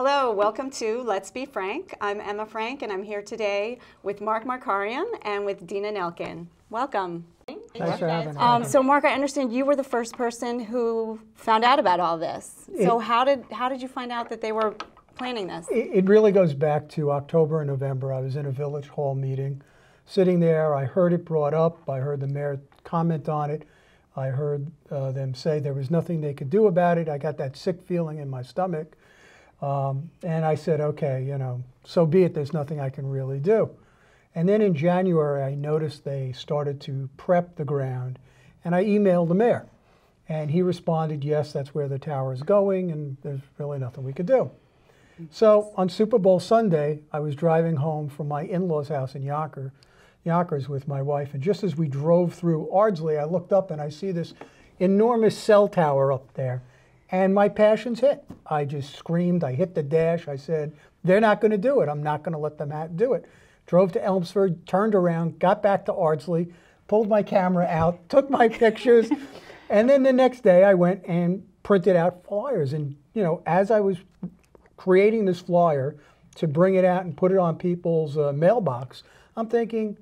Hello, welcome to Let's Be Frank. I'm Emma Frank, and I'm here today with Mark Markarian and with Dina Nelkin. Welcome. Thanks for having us. So Mark, I understand you were the first person who found out about all this. So how did you find out that they were planning this? It really goes back to October and November. I was in a village hall meeting. Sitting there, I heard it brought up. I heard the mayor comment on it. I heard them say there was nothing they could do about it. I got that sick feeling in my stomach. And I said, okay, you know, so be it. There's nothing I can really do. And then in January, I noticed they started to prep the ground. And I emailed the mayor. And he responded, yes, that's where the tower is going, and there's really nothing we could do. So on Super Bowl Sunday, I was driving home from my in-laws' house in Yonkers with my wife. And just as we drove through Ardsley, I looked up and I see this enormous cell tower up there. And my passions hit. I just screamed. I hit the dash. I said, they're not going to do it. I'm not going to let them do it. Drove to Elmsford, turned around, got back to Ardsley, pulled my camera out, took my pictures. And then the next day I went and printed out flyers. And, you know, as I was creating this flyer to bring it out and put it on people's mailbox, I'm thinking,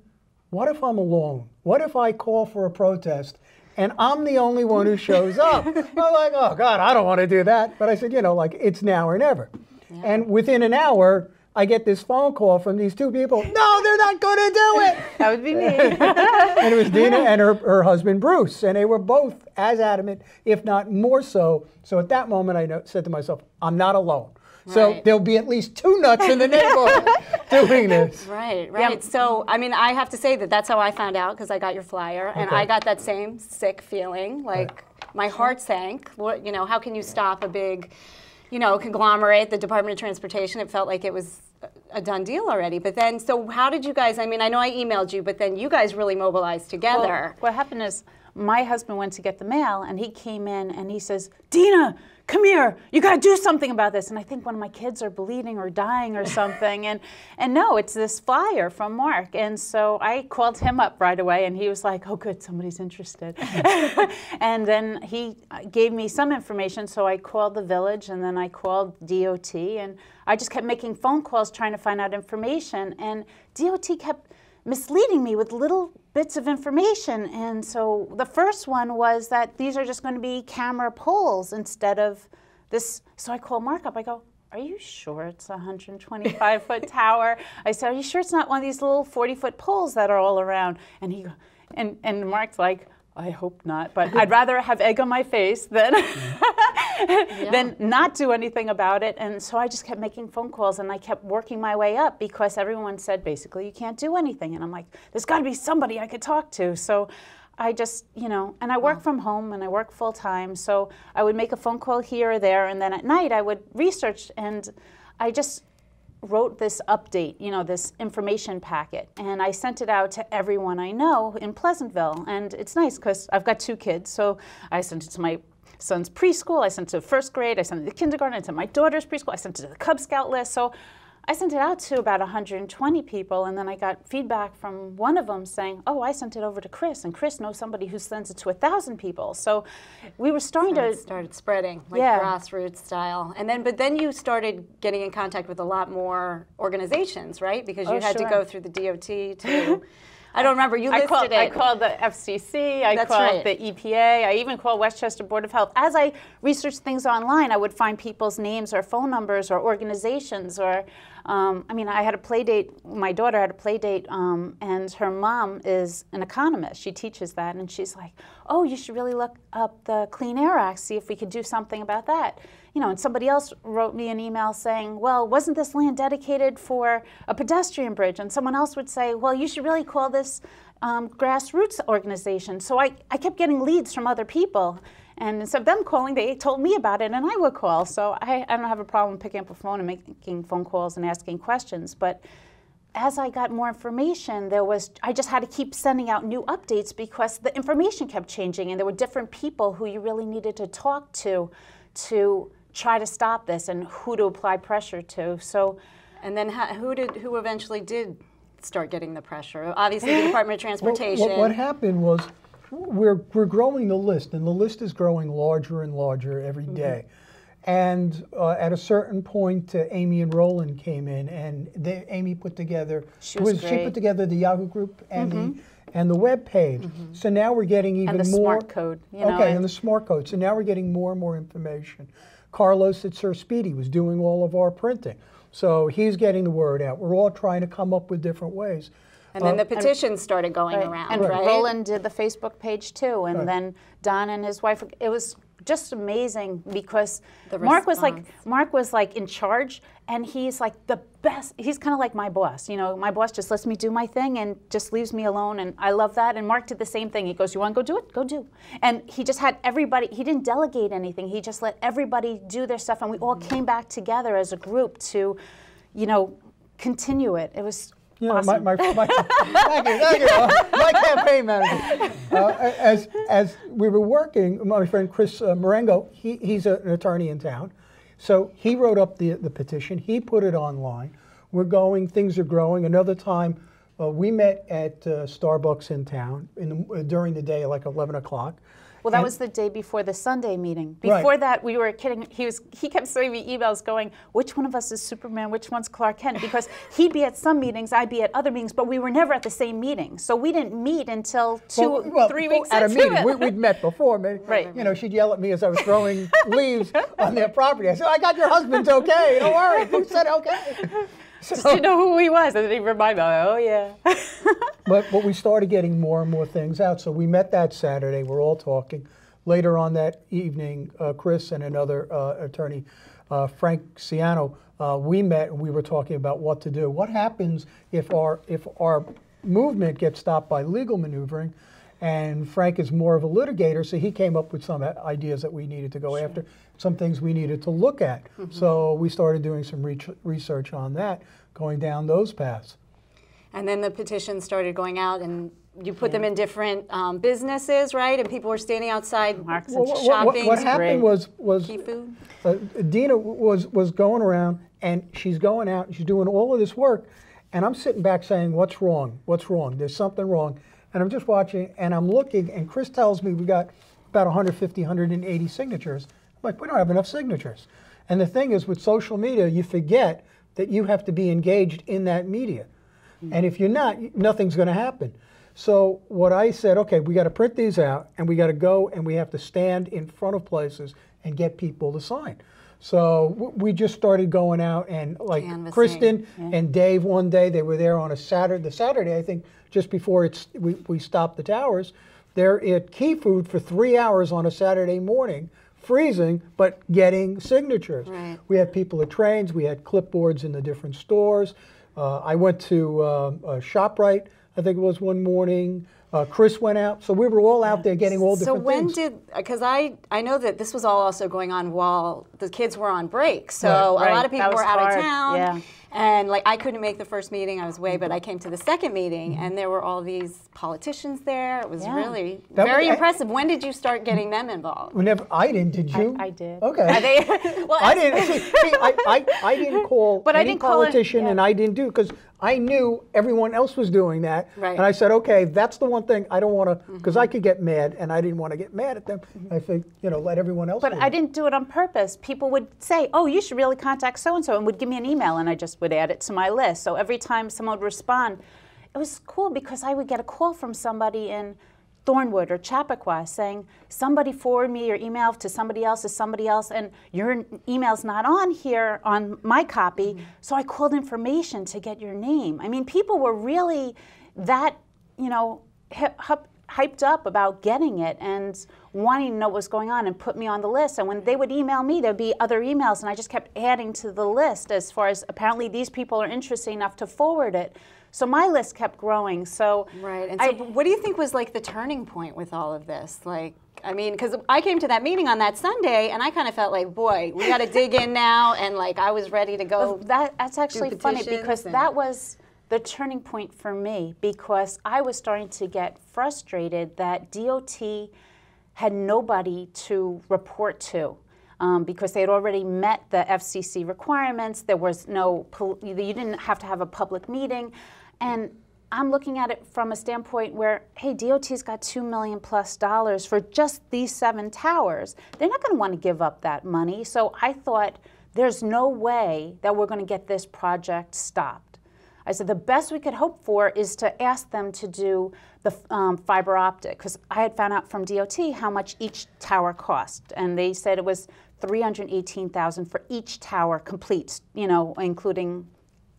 what if I'm alone? What if I call for a protest and I'm the only one who shows up? I'm like, oh God, I don't want to do that. But I said, you know, like, it's now or never. Yeah. And within an hour, I get this phone call from these two people. No, they're not going to do it. That would be me. And it was Dina and her husband, Bruce. And they were both as adamant, if not more so. So at that moment, I said to myself, I'm not alone. So there'll be at least two nuts in the neighborhood doing this. Right. Yeah. So, I mean, I have to say that that's how I found out, because I got your flyer, and I got that same sick feeling, like my heart sank. What, you know, how can you stop a big, you know, conglomerate, the Department of Transportation? It felt like it was a done deal already. But then, so how did you guys, I mean, I know I emailed you, but then you guys really mobilized together. Well, what happened is my husband went to get the mail, and he came in and he says, Dina, come here, you got to do something about this. And I think one of my kids are bleeding or dying or something. and no, it's this flyer from Mark. And so I called him up right away, and he was like, oh good, somebody's interested. And then he gave me some information, so I called the village, and then I called DOT, and I just kept making phone calls trying to find out information. And DOT kept misleading me with little bits of information. And so the first one was that these are just going to be camera poles instead of this. So I called Mark up. I go, are you sure it's a 125-foot tower? I said, are you sure it's not one of these little 40-foot poles that are all around? And he, and Mark's like, I hope not, but I'd rather have egg on my face than than not do anything about it. And so I just kept making phone calls, and I kept working my way up, because everyone said basically you can't do anything. And I'm like, there's got to be somebody I could talk to. So I just, you know, and I work from home and I work full time. So I would make a phone call here or there, and then at night I would research, and I just wrote this update, you know, this information packet, and I sent it out to everyone I know in Pleasantville. And it's nice because I've got two kids, so I sent it to my son's preschool, I sent it to first grade, I sent it to kindergarten, I sent it to my daughter's preschool, I sent it to the Cub Scout list. So I sent it out to about 120 people, and then I got feedback from one of them saying, oh, I sent it over to Chris, and Chris knows somebody who sends it to 1,000 people. So we were starting to... It started spreading, like grassroots style. And then, but then you started getting in contact with a lot more organizations, right? Because you had to go through the DOT to... I don't remember, you listed it. I called the FCC, I called the EPA, I even called Westchester Board of Health. As I researched things online, I would find people's names or phone numbers or organizations, or, I mean, I had a play date, my daughter had a play date, and her mom is an economist. She teaches that, and she's like, oh, you should really look up the Clean Air Act, see if we could do something about that. You know, and somebody else wrote me an email saying, well, wasn't this land dedicated for a pedestrian bridge? And someone else would say, well, you should really call this grassroots organization. So I kept getting leads from other people. And instead of them calling, they told me about it, and I would call. So I don't have a problem picking up a phone and making phone calls and asking questions. But as I got more information, I just had to keep sending out new updates, because the information kept changing, and there were different people who you really needed to talk to try to stop this, and who to apply pressure to. So, and then who eventually did start getting the pressure? Obviously, the Department of Transportation. Well, what happened was we're growing the list, and the list is growing larger and larger every day. And at a certain point, Amy and Roland came in, and Amy put together. She put together the Yahoo group and the web page. So now we're getting even and the more smart code. You know, and the smart code. So now we're getting more and more information. Carlos at Sir Speedy was doing all of our printing, so he's getting the word out. We're all trying to come up with different ways. And then the petitions started going around, and right? Roland did the Facebook page too, and then Don and his wife. It was just amazing because Mark was like in charge, and he's like the best. He's kind of like my boss. You know, my boss just lets me do my thing and just leaves me alone, and I love that. And Mark did the same thing. He goes, "You want to go do it? Go do." And he just had everybody. He didn't delegate anything. He just let everybody do their stuff, and we all came back together as a group to, you know, continue it. It was. Yeah, awesome. thank you. My campaign manager. As we were working, my friend Chris Marengo, he's an attorney in town, so he wrote up the petition. He put it online. We're going. Things are growing. Another time, we met at Starbucks in town during the day, like 11 o'clock. Well, that was the day before the Sunday meeting. Before that, we were kidding. He kept sending me emails going, which one of us is Superman, which one's Clark Kent? Because he'd be at some meetings, I'd be at other meetings, but we were never at the same meeting. So we didn't meet until 3 weeks at a into meeting. it. We'd met before. Right. You know, she'd yell at me as I was throwing leaves on their property. I said, I got your husband's okay. Don't worry. Who said okay? Just to know who he was. And then he reminded me, oh, yeah. But we started getting more and more things out. So we met that Saturday. We're all talking. Later on that evening, Chris and another attorney, Frank Ciano, we met and we were talking about what to do. What happens if our movement gets stopped by legal maneuvering? And Frank is more of a litigator, so he came up with some ideas that we needed to go after, some things we needed to look at. So we started doing some research on that, going down those paths. And then the petitions started going out, and you put them in different businesses, right? And people were standing outside shopping. What happened was Key Food. Dina was going around, and she's going out, and she's doing all of this work, and I'm sitting back saying, what's wrong? What's wrong? There's something wrong. And I'm just watching, and I'm looking, and Chris tells me we got about 150, 180 signatures. I'm like, we don't have enough signatures. And the thing is, with social media, you forget that you have to be engaged in that media. And if you're not, nothing's going to happen. So what I said, okay, we got to print these out, and we got to go, and we have to stand in front of places and get people to sign. So we just started going out, and like Canvassing. Kristen and Dave one day, they were there on the Saturday, I think, just before we stopped the towers. They're at Key Food for 3 hours on a Saturday morning, freezing, but getting signatures. Right. We had people at trains, we had clipboards in the different stores. I went to ShopRite, I think it was one morning. Chris went out, so we were all out there getting all different things. So when did, because I know that this was all also going on while the kids were on break, so Right. a lot of people were out of town, Yeah. and like I couldn't make the first meeting, I was away, but I came to the second meeting, and there were all these politicians there. It was really very impressive. When did you start getting them involved? Whenever I didn't, did you? I did. Okay. Well, I didn't. See, I didn't call But I any didn't call it- politician, and I didn't do because I knew everyone else was doing that, Right. and I said, okay, that's the one thing I don't want to, because I could get mad, and I didn't want to get mad at them. I think, let everyone else. But do I it. didn't do it on purpose. People would say, oh, you should really contact so-and-so, and would give me an email, and I just would add it to my list. So every time someone would respond, it was cool because I would get a call from somebody in Thornwood or Chappaqua saying, somebody forward me your email to somebody else, and your email's not on here on my copy, so I called information to get your name. I mean, people were really that, hyped up about getting it and wanting to know what was going on and put me on the list. And when they would email me, there'd be other emails, and I just kept adding to the list as far as apparently these people are interested enough to forward it. So my list kept growing. So right. And so what do you think was like the turning point with all of this? Like, I mean, because I came to that meeting on that Sunday, and I kind of felt like, boy, we got to dig in now, and like I was ready to go. That's actually funny because that was the turning point for me, because I was starting to get frustrated that DOT had nobody to report to. Because they had already met the FCC requirements. There was no, you didn't have to have a public meeting. And I'm looking at it from a standpoint where, hey, DOT's got $2 million plus for just these 7 towers. They're not going to want to give up that money. So I thought, there's no way that we're going to get this project stopped. I said the best we could hope for is to ask them to do the fiber optic, because I had found out from DOT how much each tower cost, and they said it was $318,000 for each tower complete, including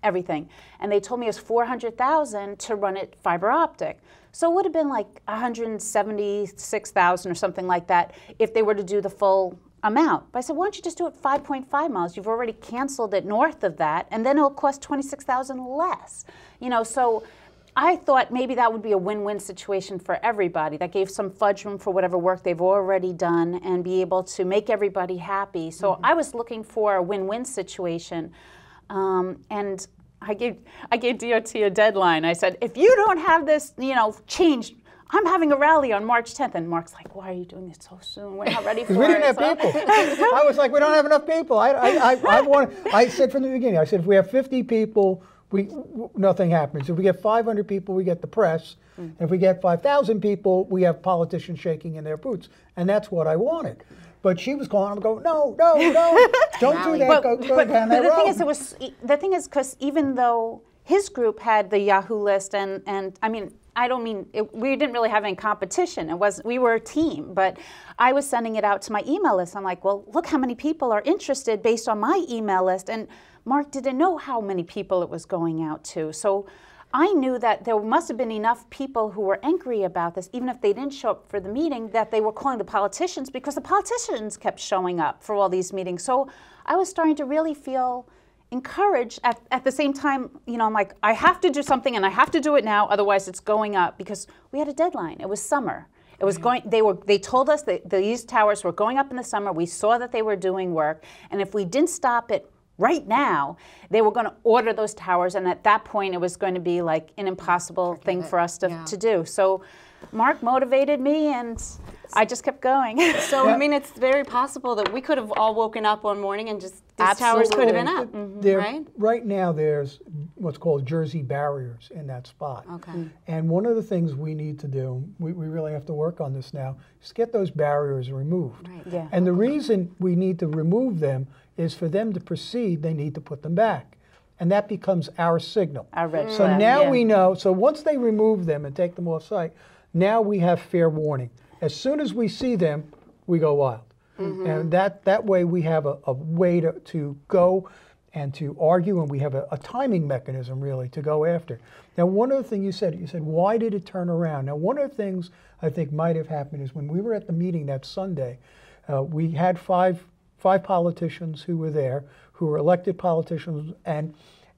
everything. And they told me it was $400,000 to run it fiber optic. So it would have been like $176,000 or something like that if they were to do the full amount. But I said, why don't you just do it 5.5 miles? You've already canceled it north of that, and then it'll cost $26,000 less. So I thought maybe that would be a win-win situation for everybody. That gave some fudge room for whatever work they've already done and be able to make everybody happy. So I was looking for a win-win situation. And I gave DOT a deadline. I said, if you don't have this, changed, I'm having a rally on March 10th. And Mark's like, why are you doing this so soon? We're not ready for it. We didn't have people. I was like, we don't have enough people. I said from the beginning, I said, if we have 50 people, nothing happens. If we get 500 people, we get the press. And if we get 5,000 people, we have politicians shaking in their boots. And that's what I wanted. But she was calling him, going, no, don't do that. Go down that road. The thing is, because even though his group had the Yahoo list, and I mean, I don't mean we didn't really have any competition. We were a team, but I was sending it out to my email list. I'm like, well, look how many people are interested based on my email list, and Mark didn't know how many people it was going out to. So I knew that there must have been enough people who were angry about this, even if they didn't show up for the meeting, that they were calling the politicians, because the politicians kept showing up for all these meetings. So I was starting to really feel encouraged. At the same time, I'm like, I have to do something, and I have to do it now, otherwise it's going up, because we had a deadline. It was summer. It was going. They told us that these towers were going up in the summer. We saw that they were doing work, and if we didn't stop it right now, they were going to order those towers, and at that point it was going to be like an impossible thing for us to do. So Mark motivated me, and I just kept going. So I mean, it's very possible that we could have all woken up one morning and just these towers could have been up, right? Right now there's what's called Jersey barriers in that spot. Okay. And one of the things we need to do, we really have to work on this now, is get those barriers removed. Right. Yeah. And the reason we need to remove them is for them to proceed, they need to put them back. And that becomes our signal. Our red So flag, now yeah. we know, so once they remove them and take them off site, now we have fair warning. As soon as we see them, we go wild. And that way we have a way to go and to argue, and we have a timing mechanism really to go after. Now, one of the things you said, why did it turn around? Now, one of the things I think might have happened is when we were at the meeting that Sunday, we had five politicians who were there, who were elected politicians, and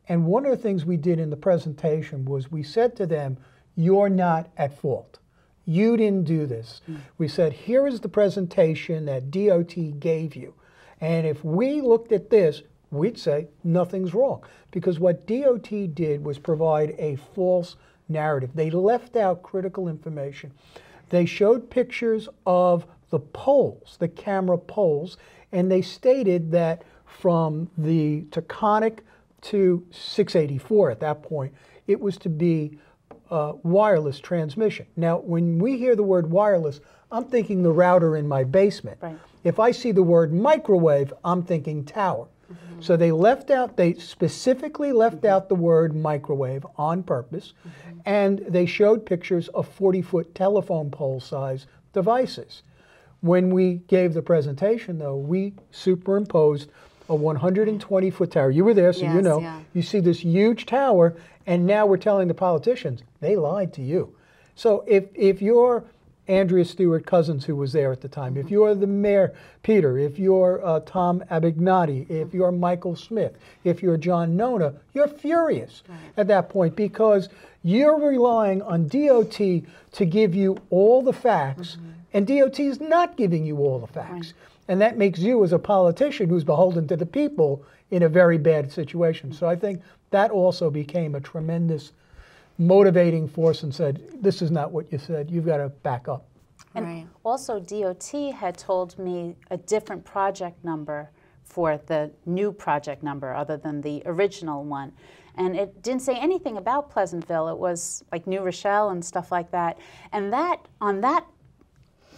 one of the things we did in the presentation was we said to them, you're not at fault. You didn't do this. We said, here is the presentation that DOT gave you. And if we looked at this, we'd say nothing's wrong. Because what DOT did was provide a false narrative. They left out critical information. They showed pictures of the poles, the camera poles, and they stated that from the Taconic to 684 at that point, it was to be wireless transmission. Now, when we hear the word wireless, I'm thinking the router in my basement. Right. If I see the word microwave, I'm thinking tower. So they specifically left out the word microwave on purpose, and they showed pictures of 40-foot telephone pole size devices. When we gave the presentation, though, we superimposed a 120-foot tower. You were there, so you know. Yeah. You see this huge tower, and now we're telling the politicians, they lied to you. So if you're Andrea Stewart Cousins, who was there at the time, if you're the mayor, Peter, if you're Tom Abignati, if you're Michael Smith, if you're John Nona, you're furious at that point, because you're relying on DOT to give you all the facts, and DOT is not giving you all the facts. And that makes you, as a politician who's beholden to the people, in a very bad situation. So I think that also became a tremendous motivating force and said, this is not what you said. You've got to back up. And also DOT had told me a different project number for the new project number other than the original one. And it didn't say anything about Pleasantville. It was like New Rochelle and stuff like that. And that on that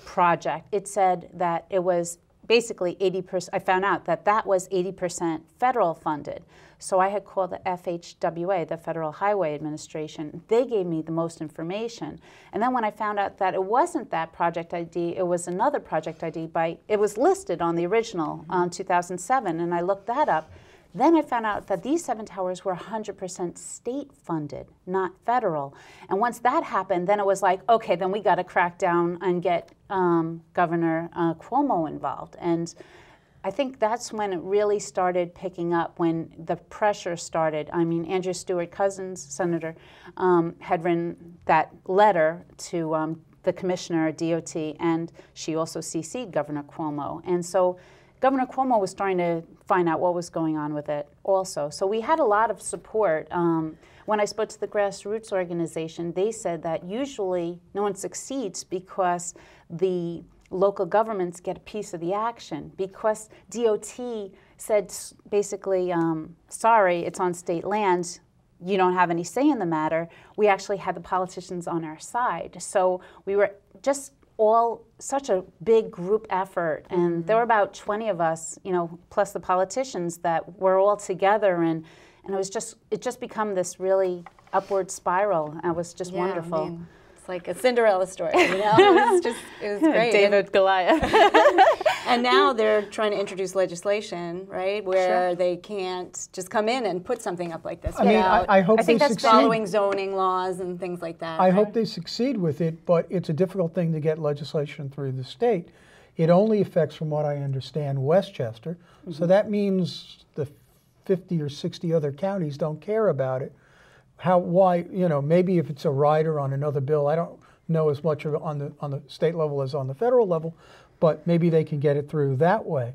project, it said that it was basically 80%. I found out that that was 80% federal funded. So I had called the FHWA, the Federal Highway Administration. They gave me the most information. And then when I found out that it wasn't that project ID, it was another project ID it was listed on the original 2007, and I looked that up. Then I found out that these 7 towers were 100% state funded, not federal. And once that happened, then it was like, okay, then we got to crack down and get Governor Cuomo involved. And I think that's when it really started picking up, when the pressure started. I mean, Andrew Stewart Cousins, Senator, had written that letter to the commissioner at DOT, and she also CC'd Governor Cuomo. And so Governor Cuomo was trying to find out what was going on with it also. So we had a lot of support. When I spoke to the grassroots organization, they said that usually no one succeeds because the local governments get a piece of the action, because DOT said basically, sorry, it's on state land, you don't have any say in the matter. We actually had the politicians on our side. So we were just all such a big group effort, and there were about 20 of us, you know, plus the politicians, that were all together, and it just become this really upward spiral. It was just wonderful. I mean, it's like a Cinderella story, you know? It was great. David Goliath. And now they're trying to introduce legislation, right, where they can't just come in and put something up like this. I mean, I hope I think they that's succeed. following zoning laws and things like that. I hope they succeed with it, but it's a difficult thing to get legislation through the state. It only affects, from what I understand, Westchester. So that means the 50 or 60 other counties don't care about it. Why, you know, maybe if it's a rider on another bill, I don't know as much of it on the state level as on the federal level, but maybe they can get it through that way.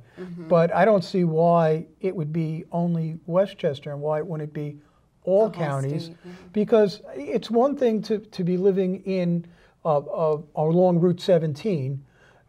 But I don't see why it would be only Westchester, and why it wouldn't be all counties, because it's one thing to be living in along Route 17,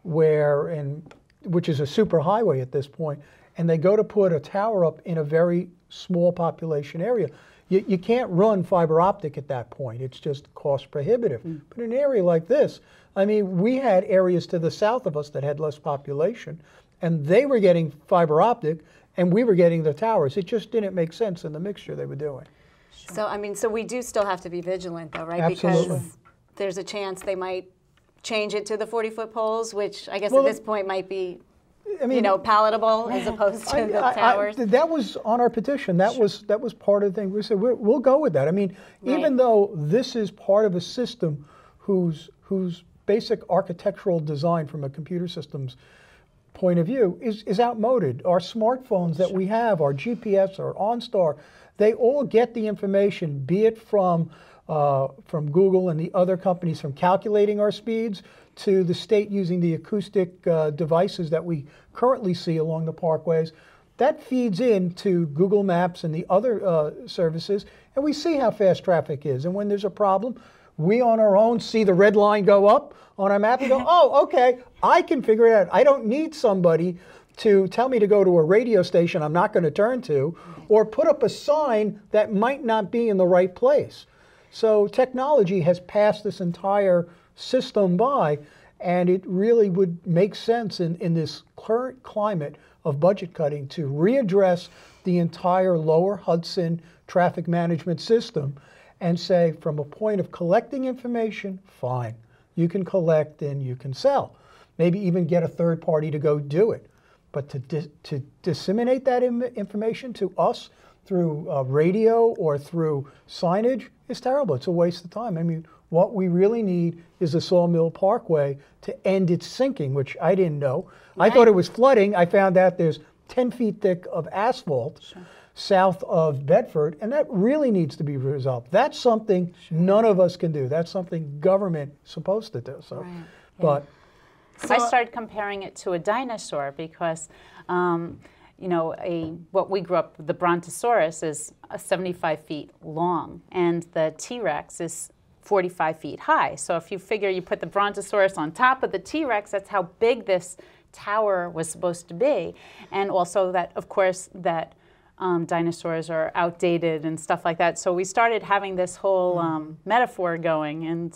which is a super highway at this point, and they go to put a tower up in a very small population area. You can't run fiber optic at that point. It's just cost prohibitive. But in an area like this, I mean, we had areas to the south of us that had less population, and they were getting fiber optic, and we were getting the towers. It just didn't make sense in the mixture they were doing. So, I mean, so we do still have to be vigilant, though, right? Absolutely. Because there's a chance they might change it to the 40-foot poles, which I guess at this point might be, I mean, you know, palatable as opposed to the towers. That was on our petition. That was part of the thing. We said we'll go with that. I mean, even though this is part of a system whose basic architectural design from a computer systems point of view is outmoded. Our smartphones that we have, our GPS, our OnStar, they all get the information, be it from Google and the other companies, from calculating our speeds to the state using the acoustic devices that we currently see along the parkways. That feeds into Google Maps and the other services, and we see how fast traffic is. And when there's a problem, we on our own see the red line go up on our map and go, oh, okay, I can figure it out. I don't need somebody to tell me to go to a radio station I'm not going to turn to, or put up a sign that might not be in the right place. So technology has passed this entire system by, and it really would make sense in this current climate of budget cutting to readdress the entire lower Hudson traffic management system and say, from a point of collecting information, fine, you can collect and you can sell. Maybe even get a third party to go do it. But to disseminate that information to us through radio or through signage is terrible. It's a waste of time. I mean, what we really need is a Sawmill Parkway to end its sinking, which I didn't know. I thought it was flooding. I found out there's 10 feet thick of asphalt south of Bedford, and that really needs to be resolved. That's something none of us can do. That's something government is supposed to do. So, but I started comparing it to a dinosaur because, you know, what we grew up, the Brontosaurus is 75 feet long, and the T-Rex is 45 feet high. So if you figure you put the Brontosaurus on top of the T-Rex, that's how big this tower was supposed to be. And also that, of course, that dinosaurs are outdated and stuff like that. So we started having this whole metaphor going. And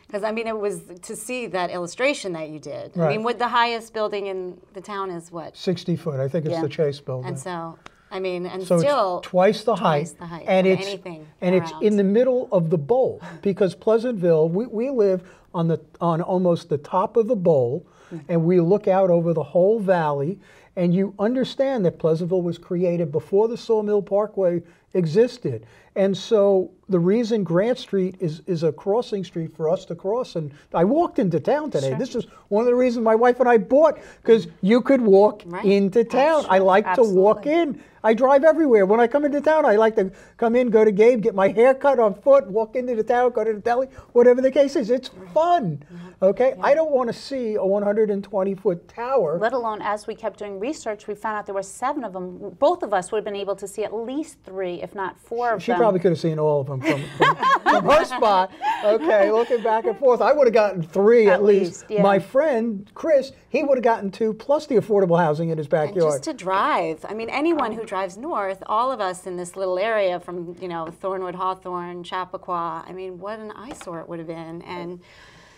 because I mean, it was to see that illustration that you did. Right. I mean, what the highest building in the town is what? 60 foot. I think it's the Chase building. And so, I mean, and so still it's twice the height, and it's anything and around. it's in the middle of the bowl, because Pleasantville, we live on almost the top of the bowl, and we look out over the whole valley, and you understand that Pleasantville was created before the Sawmill Parkway existed. And so the reason Grant Street is a crossing street for us to cross, and I walked into town today. Sure. This is one of the reasons my wife and I bought, because you could walk into town. I like to walk in. I drive everywhere. When I come into town, I like to come in, go to Gabe, get my hair cut on foot, walk into the town, go to the deli, whatever the case is. It's fun, okay? I don't want to see a 120-foot tower. let alone, as we kept doing research, we found out there were 7 of them. Both of us would have been able to see at least 3, if not 4 of She them. probably could have seen all of them from her spot. Okay, looking back and forth. I would have gotten 3 at least. yeah. My friend, Chris, he would have gotten 2, plus the affordable housing in his And backyard. just to drive. I mean, anyone who drives north, all of us in this little area from, you know, Thornwood, Hawthorne, Chappaqua, I mean, what an eyesore it would have been.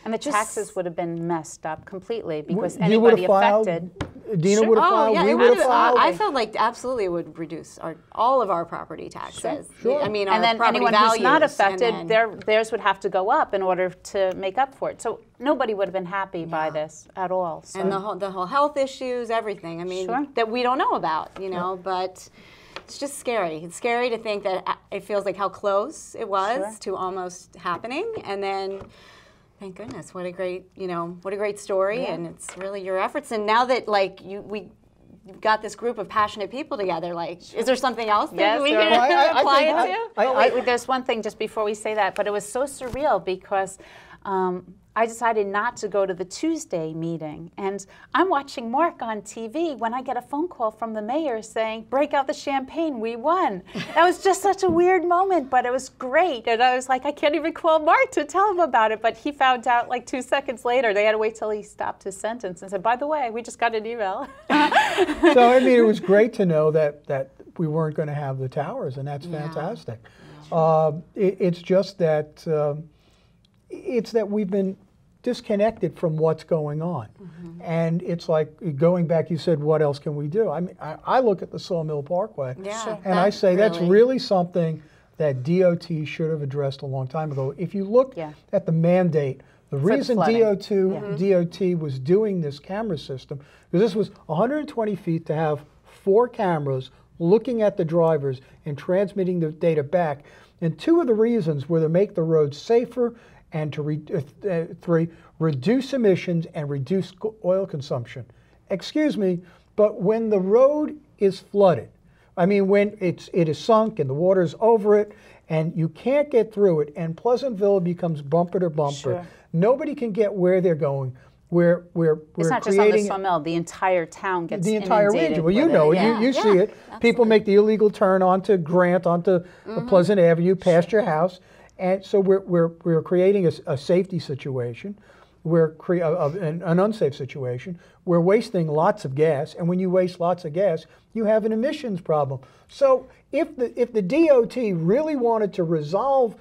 And the taxes would have been messed up completely, because You would anybody have filed, affected. Dina would have oh, filed, yeah, we it would have would. filed. I felt like absolutely it would reduce all of our property taxes. Sure. I mean, our And then property anyone values. who's not and affected, then- theirs would have to go up in order to make up for it. So nobody would have been happy by this at all. So. and the whole health issues, everything. I mean, Sure. that we don't know about, you know, but it's just scary. It's scary to think that it feels like how close it was Sure. to almost happening, and then thank goodness, what a great, you know, what a great story, and it's really your efforts. And now that like you've got this group of passionate people together, like, is there something else that Yes, we there can are. Well, I apply think it to? Oh, wait, there's one thing just before we say that, but it was so surreal because I decided not to go to the Tuesday meeting. And I'm watching Mark on TV when I get a phone call from the mayor saying, break out the champagne, we won. That was just such a weird moment, but it was great. And I was like, I can't even call Mark to tell him about it. But he found out like 2 seconds later. They had to wait till he stopped his sentence and said, by the way, we just got an email. So, I mean, it was great to know that we weren't going to have the towers, and that's fantastic. It's just that it's that we've been disconnected from what's going on. And it's like, going back, you said, what else can we do? I mean, I look at the Sawmill Parkway, Yeah, and I that's say that's really something that DOT should have addressed a long time ago. If you look at the mandate, the reason DOT was doing this camera system, because this was 120 feet to have 4 cameras looking at the drivers and transmitting the data back. And 2 of the reasons were to make the roads safer and to 3, reduce emissions and reduce oil consumption. Excuse me, but when the road is flooded, I mean, when it is sunk and the water's over it and you can't get through it, and Pleasantville becomes bumper to bumper, nobody can get where they're going. We're It's not just on the Sawmill, the entire town gets the entire inundated region. Well, you with know, it. you see it. People make the illegal turn onto Grant, onto Pleasant Avenue, past your house, and so we're creating a safety situation. We're an unsafe situation. We're wasting lots of gas, and when you waste lots of gas, you have an emissions problem. So if the DOT really wanted to resolve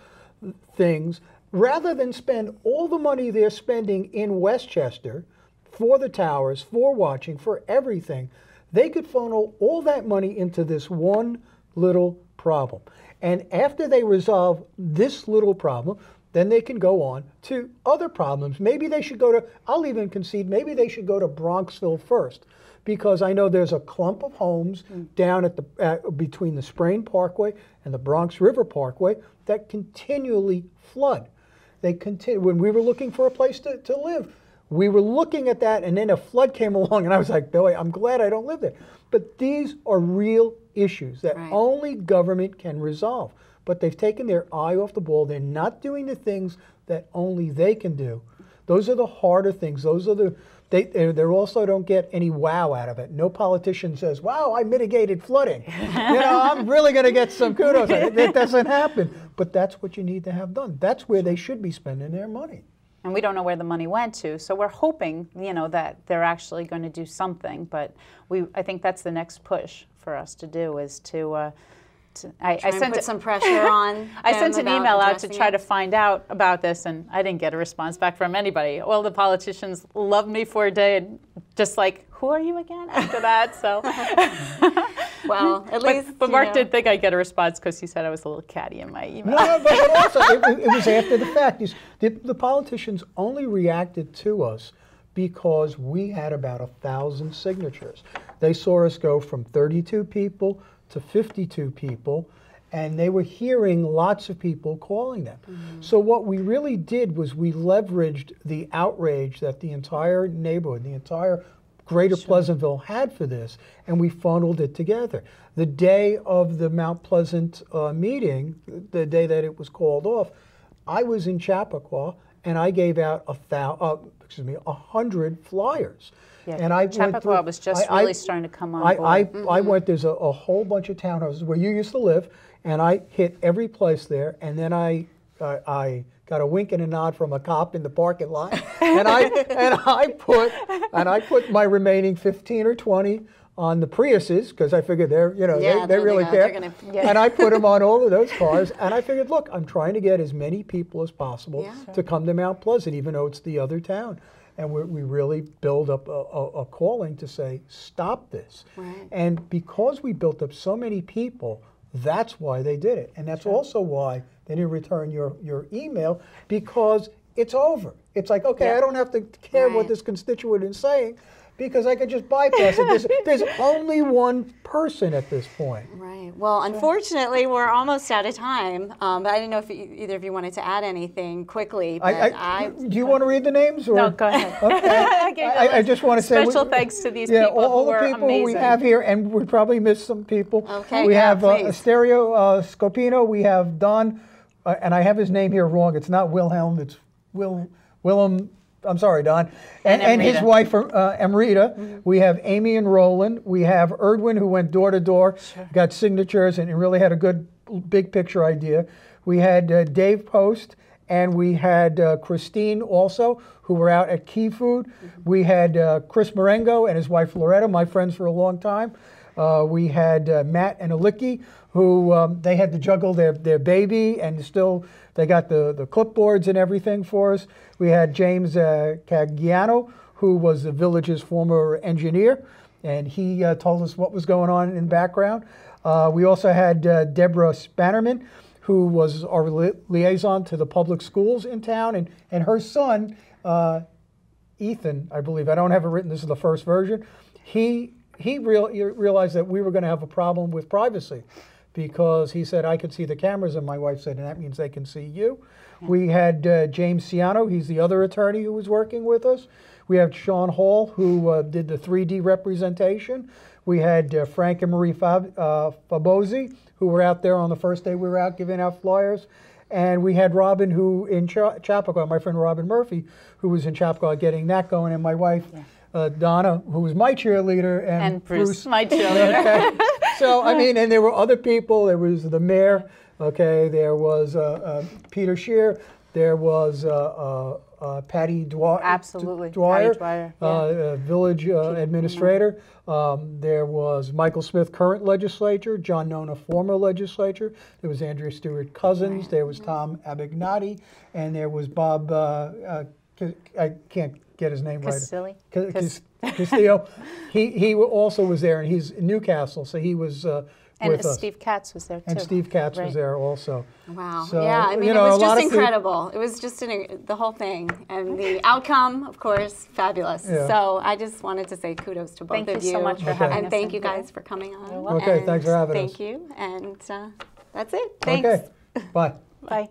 things, rather than spend all the money they're spending in Westchester for the towers, for watching, for everything, they could funnel all that money into this one little problem. And after they resolve this little problem, then they can go on to other problems. Maybe they should go to, I'll even concede, maybe they should go to Bronxville first, because I know there's a clump of homes down at between the Sprain Parkway and the Bronx River Parkway that continually flood. They continue. When we were looking for a place to live, we were looking at that, and then a flood came along, and I was like, Billy, I'm glad I don't live there. But these are real issues that only government can resolve. But they've taken their eye off the ball. They're not doing the things that only they can do. Those are the harder things. Those are the they also don't get any wow out of it. No politician says, wow, I mitigated flooding. I'm really going to get some kudos. It doesn't happen. But that's what you need to have done. That's where they should be spending their money. And we don't know where the money went to. So we're hoping, you know, that they're actually going to do something. But I think that's the next push for us to do is to I sent put some pressure on. I sent an email out to try it. to find out about this, and I didn't get a response back from anybody. All the politicians loved me for a day, and just like, who are you again after that? So, well, at least. But Mark did think I'd get a response because he said I was a little catty in my email. No, but also it was after the fact. The politicians only reacted to us because we had about 1,000 signatures. They saw us go from 32 people to 52 people, and they were hearing lots of people calling them. So what we really did was we leveraged the outrage that the entire neighborhood, the entire greater Pleasantville had for this, and we funneled it together. The day of the Mount Pleasant meeting, the day that it was called off, I was in Chappaqua, and I gave out 100 flyers. Yeah, and I Chappaqua was just really starting to come on board. I went, there's a whole bunch of townhouses where you used to live, and I hit every place there, and then I got a wink and a nod from a cop in the parking lot, and I put my remaining 15 or 20 on the Priuses, because I figured they really care. And I put them on all of those cars, and I figured, look, I'm trying to get as many people as possible to come to Mount Pleasant, even though it's the other town. And we really build up a calling to say, stop this. Right. And because we built up so many people, that's why they did it. And that's also why they didn't return your email, because it's over. It's like, okay, I don't have to care what this constituent is saying, because I could just bypass it. There's only one person at this point. Right. Well, unfortunately, we're almost out of time. But I didn't know if either of you wanted to add anything quickly. But do you want to read the names? Or? No, go ahead. Okay. I just want to say special thanks to these people all who the were people amazing. we have here, and we probably missed some people. Okay. We have please. Asterio Scopino. We have Don, and I have his name here wrong. It's not Wilhelm. It's Willem. I'm sorry, Don. And his wife, Amrita. We have Amy and Roland. We have Erdwin, who went door to door, got signatures, and really had a good big picture idea. We had Dave Post, and we had Christine also, who were out at Key Food. We had Chris Marengo and his wife Loretta, my friends for a long time. We had Matt and Alicki, who they had to juggle their baby, and still they got the clipboards and everything for us. We had James Cagiano, who was the village's former engineer, and he told us what was going on in the background. We also had Deborah Spannerman, who was our liaison to the public schools in town, and her son, Ethan, I believe, I don't have it written, this is the first version, he realized that we were going to have a problem with privacy, because he said, I could see the cameras, and my wife said, and that means they can see you. Yeah. We had James Ciano, he's the other attorney who was working with us. We have Sean Hall, who did the 3D representation. We had Frank and Marie Fabosi, who were out there on the first day we were out giving out flyers. And we had Robin, who in Chappaqua, my friend Robin Murphy, who was in Chappaqua getting that going, and my wife, Donna, who was my cheerleader, and Bruce, my cheerleader. Okay. So, I mean, and there were other people. There was the mayor, okay, there was Peter Scheer, there was Patty Dwyer. Absolutely, Patty Dwyer. Village administrator. There was Michael Smith, current legislature, John Nona, former legislature. There was Andrea Stewart Cousins. There was Tom Abignati, and there was Bob, I can't get his name right. Castillo. He also was there, and he's in Newcastle, so he was with us. Steve Katz was there too. And Steve Katz was there also. Wow. So, yeah, I mean, it was just incredible. It was just the whole thing. And the outcome, of course, fabulous. Yeah. So I just wanted to say kudos to both of you. Thank you so much for having us. And thank you guys for coming on. Okay, thanks for having us. Thank you. And that's it. Thanks. Okay, bye. Bye.